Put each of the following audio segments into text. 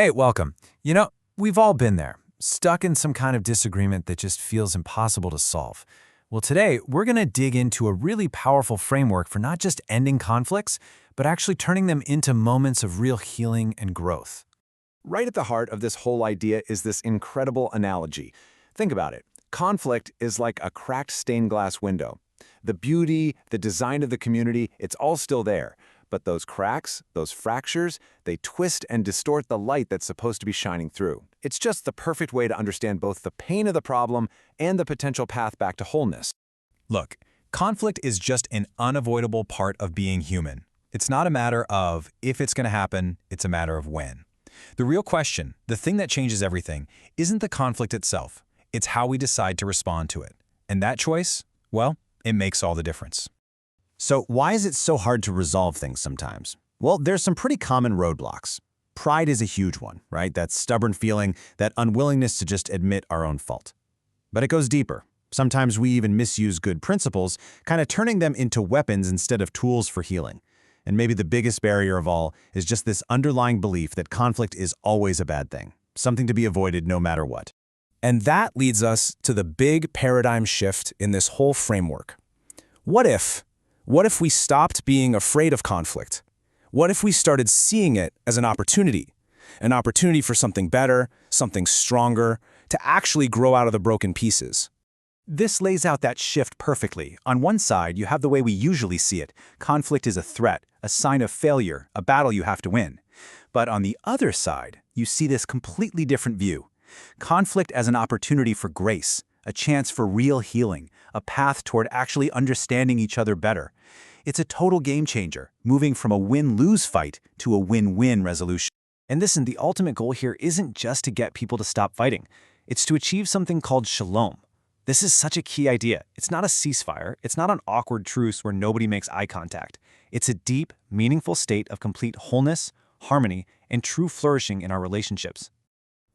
Hey, welcome. We've all been there, stuck in some kind of disagreement that just feels impossible to solve. Well, today, we're going to dig into a really powerful framework for not just ending conflicts, but actually turning them into moments of real healing and growth. Right at the heart of this whole idea is this incredible analogy. Think about it. Conflict is like a cracked stained glass window. The beauty, the design of the community, it's all still there. But those cracks, those fractures, they twist and distort the light that's supposed to be shining through. It's just the perfect way to understand both the pain of the problem and the potential path back to wholeness. Look, conflict is just an unavoidable part of being human. It's not a matter of if it's going to happen, it's a matter of when. The real question, the thing that changes everything, isn't the conflict itself. It's how we decide to respond to it. And that choice, well, it makes all the difference. So why is it so hard to resolve things sometimes? Well, there's some pretty common roadblocks. Pride is a huge one, right? That stubborn feeling, that unwillingness to just admit our own fault. But it goes deeper. Sometimes we even misuse good principles, kind of turning them into weapons instead of tools for healing. And maybe the biggest barrier of all is just this underlying belief that conflict is always a bad thing, something to be avoided no matter what. And that leads us to the big paradigm shift in this whole framework. What if we stopped being afraid of conflict? What if we started seeing it as an opportunity for something better, something stronger, to actually grow out of the broken pieces? This lays out that shift perfectly. On one side, you have the way we usually see it. Conflict is a threat, a sign of failure, a battle you have to win. But on the other side, you see this completely different view. Conflict as an opportunity for grace, a chance for real healing, a path toward actually understanding each other better. It's a total game changer, moving from a win-lose fight to a win-win resolution. And listen, the ultimate goal here isn't just to get people to stop fighting. It's to achieve something called shalom. This is such a key idea. It's not a ceasefire. It's not an awkward truce where nobody makes eye contact. It's a deep, meaningful state of complete wholeness, harmony, and true flourishing in our relationships.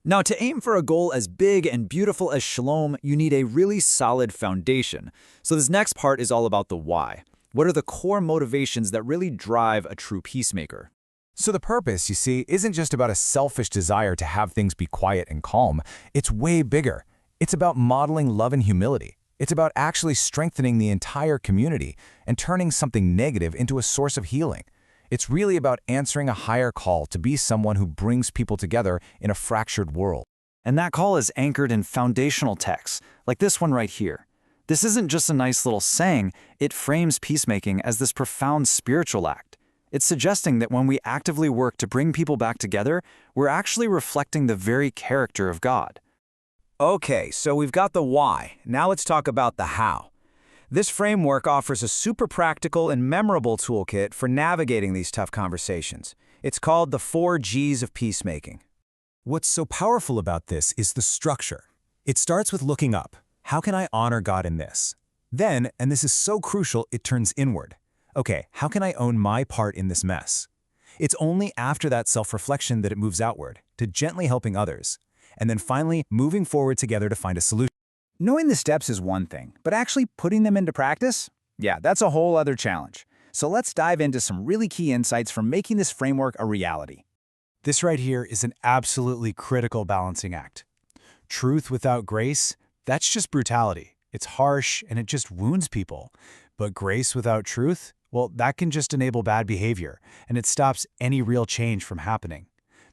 Now, to aim for a goal as big and beautiful as shalom, you need a really solid foundation. So this next part is all about the why. What are the core motivations that really drive a true peacemaker? So the purpose, you see, isn't just about a selfish desire to have things be quiet and calm. It's way bigger. It's about modeling love and humility. It's about actually strengthening the entire community and turning something negative into a source of healing. It's really about answering a higher call to be someone who brings people together in a fractured world. And that call is anchored in foundational texts, like this one right here. This isn't just a nice little saying, it frames peacemaking as this profound spiritual act. It's suggesting that when we actively work to bring people back together, we're actually reflecting the very character of God. Okay, so we've got the why. Now let's talk about the how. This framework offers a super practical and memorable toolkit for navigating these tough conversations. It's called the 4 Gs of peacemaking. What's so powerful about this is the structure. It starts with looking up. How can I honor God in this? Then, and this is so crucial, it turns inward. Okay, how can I own my part in this mess? It's only after that self-reflection that it moves outward, to gently helping others, and then finally moving forward together to find a solution. Knowing the steps is one thing, but actually putting them into practice? Yeah, that's a whole other challenge. So let's dive into some really key insights for making this framework a reality. This right here is an absolutely critical balancing act. Truth without grace, that's just brutality. It's harsh and it just wounds people. But grace without truth, well, that can just enable bad behavior, and it stops any real change from happening.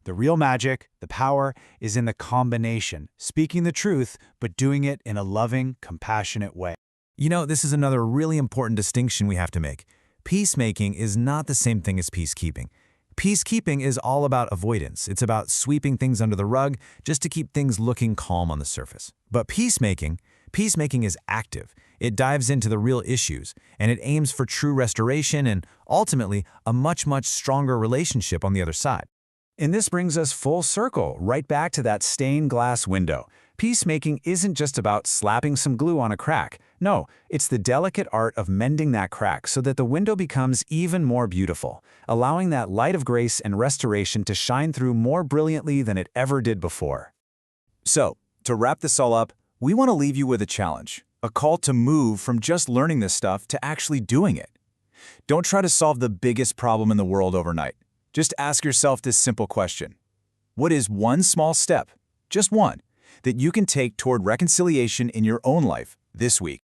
The real magic, the power, is in the combination, speaking the truth, but doing it in a loving, compassionate way. This is another really important distinction we have to make. Peacemaking is not the same thing as peacekeeping. Peacekeeping is all about avoidance. It's about sweeping things under the rug just to keep things looking calm on the surface. But peacemaking is active. It dives into the real issues, and it aims for true restoration and, ultimately, a much, much stronger relationship on the other side. And this brings us full circle, right back to that stained glass window. Peacemaking isn't just about slapping some glue on a crack. No, it's the delicate art of mending that crack so that the window becomes even more beautiful, allowing that light of grace and restoration to shine through more brilliantly than it ever did before. So, to wrap this all up, we want to leave you with a challenge, a call to move from just learning this stuff to actually doing it. Don't try to solve the biggest problem in the world overnight. Just ask yourself this simple question. What is one small step, just one, that you can take toward reconciliation in your own life this week?